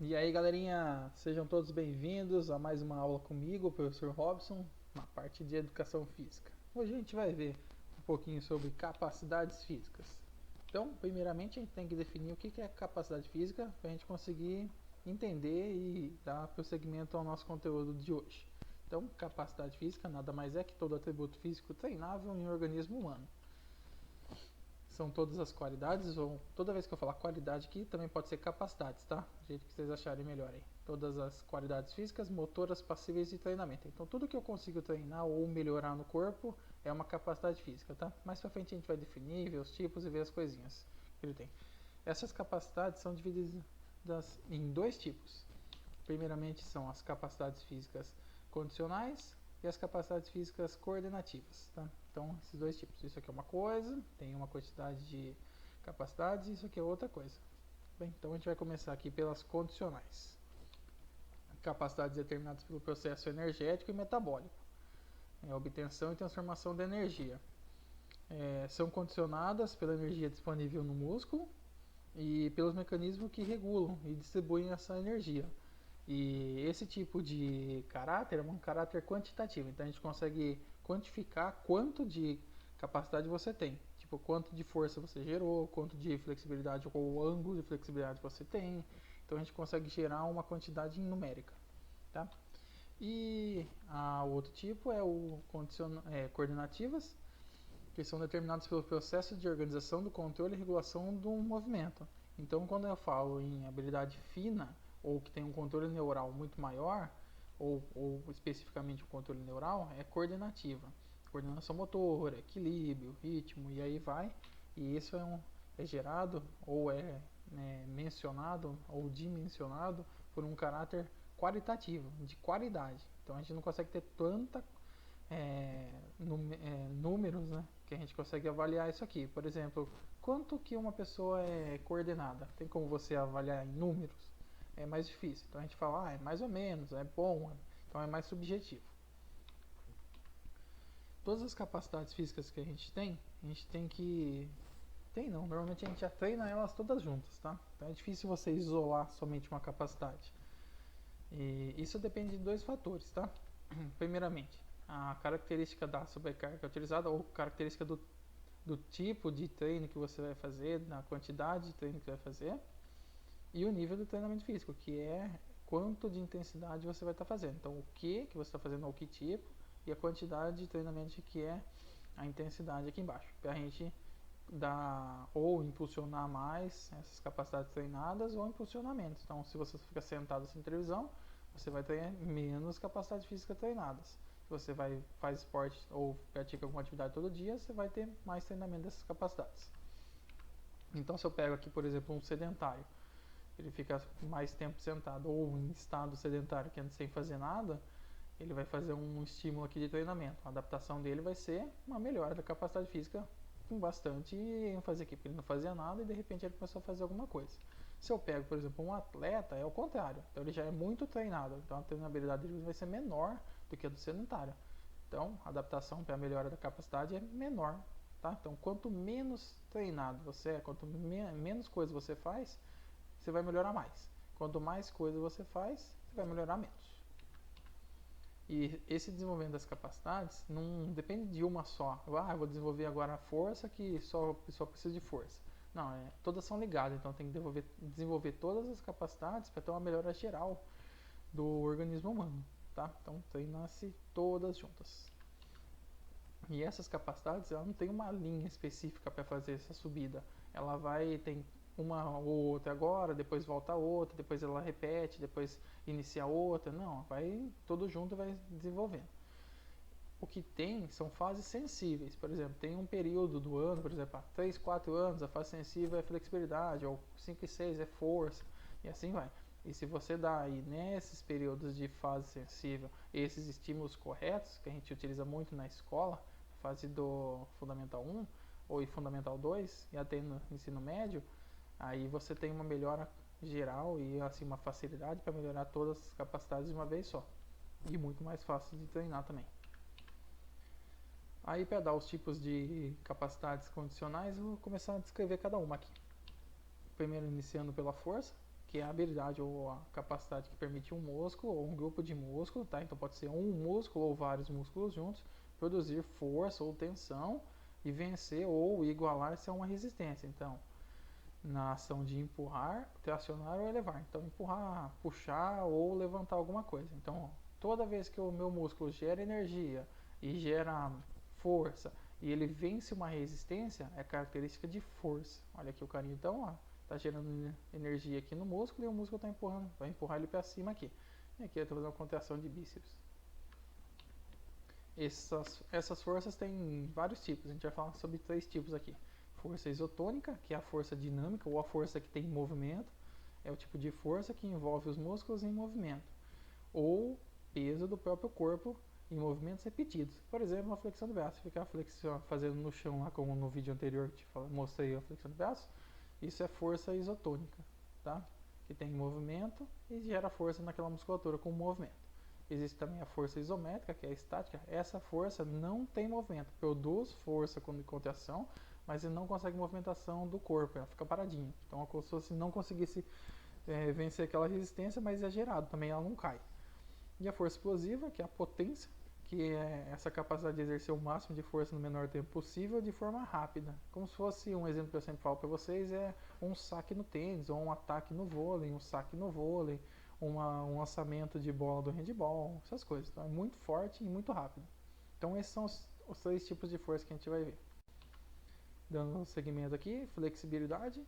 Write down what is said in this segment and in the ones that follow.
E aí, galerinha, sejam todos bem-vindos a mais uma aula comigo, o professor Robson, na parte de educação física. Hoje a gente vai ver um pouquinho sobre capacidades físicas. Então, primeiramente, a gente tem que definir o que é capacidade física para a gente conseguir entender e dar prosseguimento ao nosso conteúdo de hoje. Então, capacidade física nada mais é que todo atributo físico treinável em um organismo humano. São todas as qualidades, ou toda vez que eu falar qualidade aqui, também pode ser capacidades, tá? Do jeito que vocês acharem melhor aí. Todas as qualidades físicas, motoras, passíveis de treinamento. Então, tudo que eu consigo treinar ou melhorar no corpo é uma capacidade física, tá? Mais pra frente a gente vai definir, ver os tipos e ver as coisinhas que ele tem. Essas capacidades são divididas em dois tipos. Primeiramente são as capacidades físicas condicionais e as capacidades físicas coordenativas, tá? Então, esses dois tipos. Isso aqui é uma coisa, tem uma quantidade de capacidades, e isso aqui é outra coisa. Bem, então a gente vai começar aqui pelas condicionais. Capacidades determinadas pelo processo energético e metabólico. A obtenção e transformação da energia. São condicionadas pela energia disponível no músculo e pelos mecanismos que regulam e distribuem essa energia. E esse tipo de caráter é um caráter quantitativo, então a gente consegue quantificar quanto de capacidade você tem. Tipo, quanto de força você gerou, quanto de flexibilidade ou ângulo de flexibilidade você tem. Então a gente consegue gerar uma quantidade numérica. Tá? E o outro tipo é o coordenativas, que são determinados pelo processo de organização do controle e regulação do movimento. Então, quando eu falo em habilidade fina, ou que tem um controle neural muito maior, ou especificamente um controle neural, é coordenativa. Coordenação motora, equilíbrio, ritmo, e aí vai. E isso é gerado, ou mencionado, ou dimensionado por um caráter qualitativo, de qualidade. Então, a gente não consegue ter tanta números, né, que a gente consegue avaliar isso aqui. Por exemplo, quanto que uma pessoa é coordenada? Tem como você avaliar em números? É mais difícil. Então a gente fala, é mais ou menos, é bom, então é mais subjetivo. Todas as capacidades físicas que a gente tem que. Tem não, normalmente a gente já treina elas todas juntas, tá? Então é difícil você isolar somente uma capacidade. E isso depende de dois fatores, tá? Primeiramente, a característica da sobrecarga utilizada ou característica do tipo de treino que você vai fazer, da quantidade de treino que você vai fazer e o nível do treinamento físico, que é quanto de intensidade você vai estar fazendo. Então, o que você está fazendo, ou que tipo, e a quantidade de treinamento que é a intensidade aqui embaixo, para a gente dar ou impulsionar mais essas capacidades treinadas ou impulsionamentos. Então, se você fica sentado sem televisão, você vai ter menos capacidade física treinadas. Se você faz esporte ou pratica alguma atividade todo dia, você vai ter mais treinamento dessas capacidades. Então, se eu pego aqui, por exemplo, um sedentário, ele fica mais tempo sentado ou em estado sedentário, que anda sem fazer nada, ele vai fazer um estímulo aqui de treinamento. A adaptação dele vai ser uma melhora da capacidade física com bastante ênfase aqui, porque ele não fazia nada e de repente ele começou a fazer alguma coisa. Se eu pego, por exemplo, um atleta, é o contrário. Então ele já é muito treinado, então a treinabilidade dele vai ser menor do que a do sedentário. Então a adaptação para a melhora da capacidade é menor. Tá? Então quanto menos treinado você é, quanto menos coisa você faz, você vai melhorar mais. Quanto mais coisa você faz, você vai melhorar menos. E esse desenvolvimento das capacidades não depende de uma só. Eu vou desenvolver agora a força que só precisa de força. Não, todas são ligadas, então tem que desenvolver todas as capacidades para ter uma melhora geral do organismo humano. Tá? Então treina-se todas juntas. E essas capacidades, ela não tem uma linha específica para fazer essa subida. Ela tem uma ou outra agora, depois volta a outra, depois ela repete, depois inicia outra. Não, vai todo junto e vai desenvolvendo. O que tem são fases sensíveis. Por exemplo, tem um período do ano, por exemplo, 3, 4 anos, a fase sensível é flexibilidade, ou 5 e 6 é força, e assim vai. E se você dá aí nesses períodos de fase sensível esses estímulos corretos, que a gente utiliza muito na escola, fase do Fundamental 1 ou Fundamental 2 e até no ensino médio, aí você tem uma melhora geral e assim uma facilidade para melhorar todas as capacidades de uma vez só. E muito mais fácil de treinar também. Aí, para dar os tipos de capacidades condicionais, eu vou começar a descrever cada uma aqui. Primeiro, iniciando pela força, que é a habilidade ou a capacidade que permite um músculo ou um grupo de músculos, tá? Então pode ser um músculo ou vários músculos juntos, produzir força ou tensão e vencer ou igualar-se a uma resistência. Então, na ação de empurrar, tracionar ou elevar. Então, empurrar, puxar ou levantar alguma coisa. Então, toda vez que o meu músculo gera energia e gera força e ele vence uma resistência, é característica de força. Olha aqui o carinho, então, ó, tá gerando energia aqui no músculo e o músculo está empurrando, vai empurrar ele para cima aqui. E aqui eu estou fazendo uma contração de bíceps. Essas forças têm vários tipos, a gente vai falar sobre 3 tipos aqui. Força isotônica, que é a força dinâmica ou a força que tem movimento, é o tipo de força que envolve os músculos em movimento, ou peso do próprio corpo em movimentos repetidos. Por exemplo, uma flexão do braço, ficar fazendo no chão lá como no vídeo anterior que mostrei a flexão do braço, isso é força isotônica, tá? Que tem movimento e gera força naquela musculatura com movimento. Existe também a força isométrica, que é a estática. Essa força não tem movimento, produz força com contração, mas ele não consegue movimentação do corpo, ela fica paradinha. Então é como se não conseguisse vencer aquela resistência, mas é gerado, também ela não cai. E a força explosiva, que é a potência, que é essa capacidade de exercer o máximo de força no menor tempo possível de forma rápida. Como se fosse um exemplo que eu sempre falo para vocês, é um saque no tênis, ou um ataque no vôlei, um saque no vôlei, um lançamento de bola do handball, essas coisas. Então é muito forte e muito rápido. Então esses são os 3 tipos de força que a gente vai ver. Dando um segmento aqui, flexibilidade,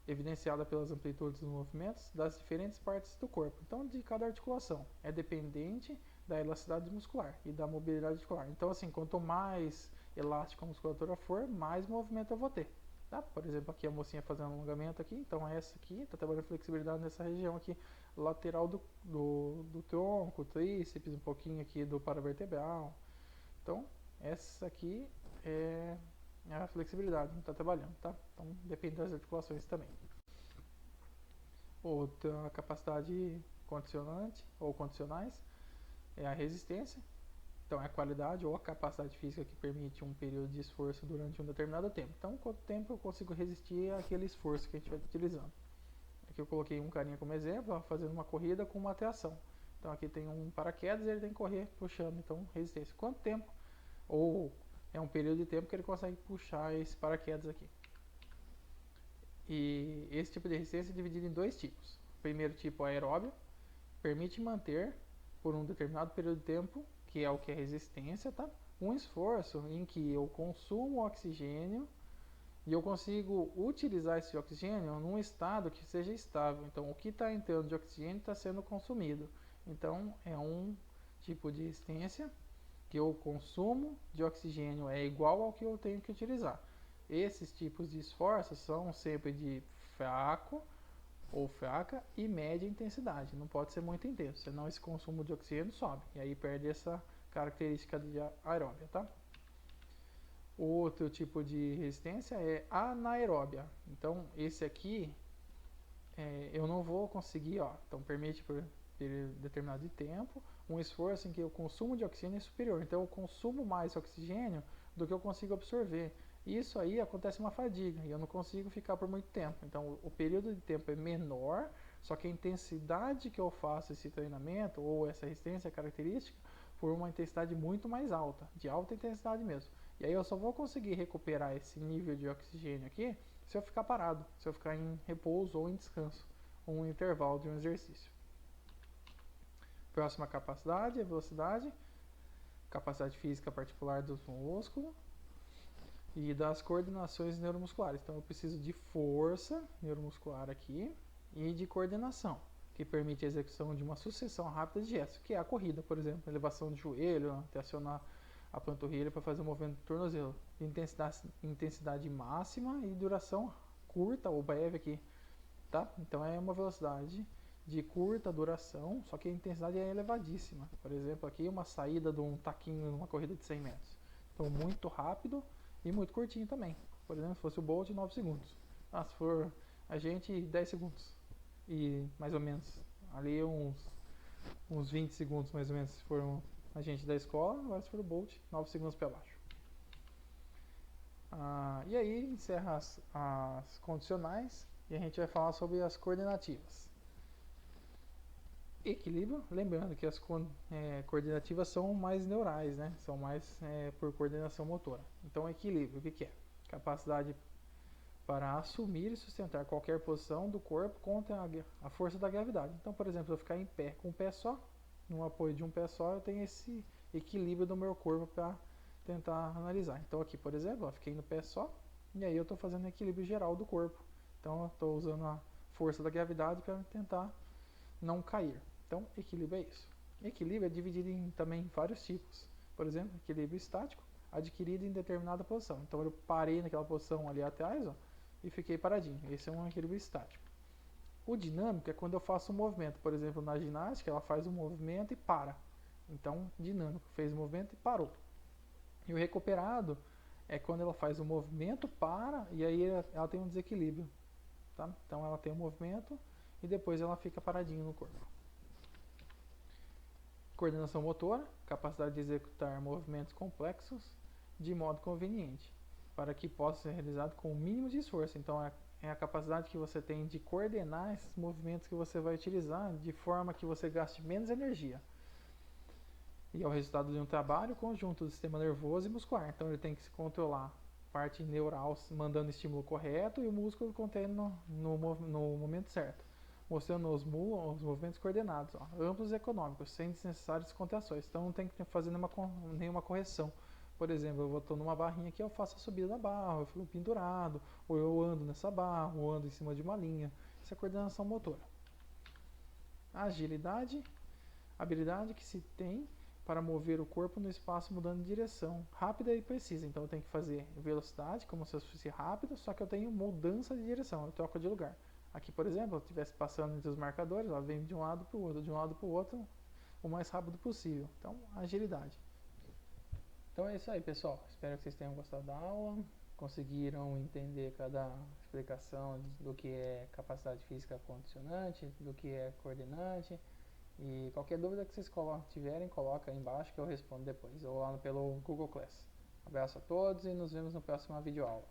evidenciada pelas amplitudes dos movimentos das diferentes partes do corpo. Então, de cada articulação. É dependente da elasticidade muscular e da mobilidade articular. Então, assim, quanto mais elástica a musculatura for, mais movimento eu vou ter. Tá? Por exemplo, aqui a mocinha fazendo alongamento aqui. Então, essa aqui está trabalhando flexibilidade nessa região aqui lateral do tronco, tríceps, um pouquinho aqui do paravertebral. Então, essa aqui é a flexibilidade que está trabalhando, tá? Então depende das articulações também. Outra capacidade condicionante ou condicionais é a resistência. Então é a qualidade ou a capacidade física que permite um período de esforço durante um determinado tempo. Então quanto tempo eu consigo resistir àquele esforço que a gente vai utilizando. Aqui eu coloquei um carinha como exemplo, ó, fazendo uma corrida com uma tração. Então aqui tem um paraquedas e ele tem que correr puxando, então resistência. Quanto tempo ou é um período de tempo que ele consegue puxar esse paraquedas aqui. E esse tipo de resistência é dividido em 2 tipos. O primeiro tipo, aeróbio, permite manter por um determinado período de tempo, que é o que é resistência, tá? Um esforço em que eu consumo oxigênio e eu consigo utilizar esse oxigênio num estado que seja estável. Então, o que está entrando de oxigênio está sendo consumido. Então, é um tipo de resistência que o consumo de oxigênio é igual ao que eu tenho que utilizar. Esses tipos de esforços são sempre de fraco ou fraca e média intensidade. Não pode ser muito intenso, senão esse consumo de oxigênio sobe. E aí perde essa característica de aeróbia, tá? Outro tipo de resistência é anaeróbia. Então, esse aqui eu não vou conseguir, ó. Então, permite por determinado de tempo um esforço em que o consumo de oxigênio é superior. Então, eu consumo mais oxigênio do que eu consigo absorver. Isso aí acontece uma fadiga e eu não consigo ficar por muito tempo. Então, o período de tempo é menor, só que a intensidade que eu faço esse treinamento ou essa resistência característica por uma intensidade muito mais alta, de alta intensidade mesmo. E aí eu só vou conseguir recuperar esse nível de oxigênio aqui se eu ficar parado, se eu ficar em repouso ou em descanso, ou um intervalo de um exercício. Próxima capacidade é velocidade, capacidade física particular dos músculos e das coordenações neuromusculares. Então eu preciso de força neuromuscular aqui e de coordenação, que permite a execução de uma sucessão rápida de gestos, que é a corrida, por exemplo, elevação de joelho, até acionar a panturrilha para fazer o movimento do tornozelo. Intensidade máxima e duração curta ou breve aqui, tá? Então é uma velocidade de curta duração, só que a intensidade é elevadíssima. Por exemplo, aqui uma saída de um taquinho numa corrida de 100 metros. Então muito rápido e muito curtinho também. Por exemplo, se fosse o Bolt, 9 segundos. Ah, se for a gente, 10 segundos. E mais ou menos, ali uns 20 segundos mais ou menos, se for a gente da escola. Agora se for o Bolt, 9 segundos para baixo. E aí encerra as condicionais. e a gente vai falar sobre as coordenativas. Equilíbrio, lembrando que as coordenativas são mais neurais, né? São mais por coordenação motora. Então, equilíbrio, o que é? Capacidade para assumir e sustentar qualquer posição do corpo contra a força da gravidade. Então, por exemplo, eu ficar em pé com um pé só, no apoio de um pé só, eu tenho esse equilíbrio do meu corpo para tentar analisar. Então, aqui, por exemplo, eu fiquei no pé só, e aí eu estou fazendo o equilíbrio geral do corpo. Então, eu estou usando a força da gravidade para tentar não cair. Então, equilíbrio é isso. Equilíbrio é dividido em também vários tipos. Por exemplo, equilíbrio estático, adquirido em determinada posição. Então, eu parei naquela posição ali atrás, ó, e fiquei paradinho. Esse é um equilíbrio estático. O dinâmico é quando eu faço um movimento. Por exemplo, na ginástica, ela faz um movimento e para. Então, dinâmico, fez o movimento e parou. E o recuperado é quando ela faz o movimento, para, e aí ela tem um desequilíbrio. Tá? Então, ela tem um movimento e depois ela fica paradinho no corpo. Coordenação motora, capacidade de executar movimentos complexos de modo conveniente, para que possa ser realizado com o mínimo de esforço. Então, é a capacidade que você tem de coordenar esses movimentos que você vai utilizar de forma que você gaste menos energia. E é o resultado de um trabalho conjunto do sistema nervoso e muscular. Então, ele tem que se controlar a parte neural mandando o estímulo correto e o músculo contendo no momento certo, mostrando os movimentos coordenados, ó, amplos e econômicos, sem desnecessárias contrações. Então não tem que fazer nenhuma correção. Por exemplo, eu estou numa barrinha aqui, eu faço a subida da barra, eu fico pendurado, ou eu ando nessa barra, ou ando em cima de uma linha. Isso é coordenação motora. Agilidade, habilidade que se tem para mover o corpo no espaço mudando de direção, rápida e precisa. Então eu tenho que fazer velocidade, como se eu fosse rápido, só que eu tenho mudança de direção, eu troco de lugar. Aqui, por exemplo, eu estivesse passando entre os marcadores, ela vem de um lado para o outro, de um lado para o outro, o mais rápido possível. Então, agilidade. Então é isso aí, pessoal. Espero que vocês tenham gostado da aula, conseguiram entender cada explicação do que é capacidade física condicionante, do que é coordenante. E qualquer dúvida que vocês tiverem, coloca aí embaixo que eu respondo depois, ou lá pelo Google Class. Abraço a todos e nos vemos na próxima videoaula.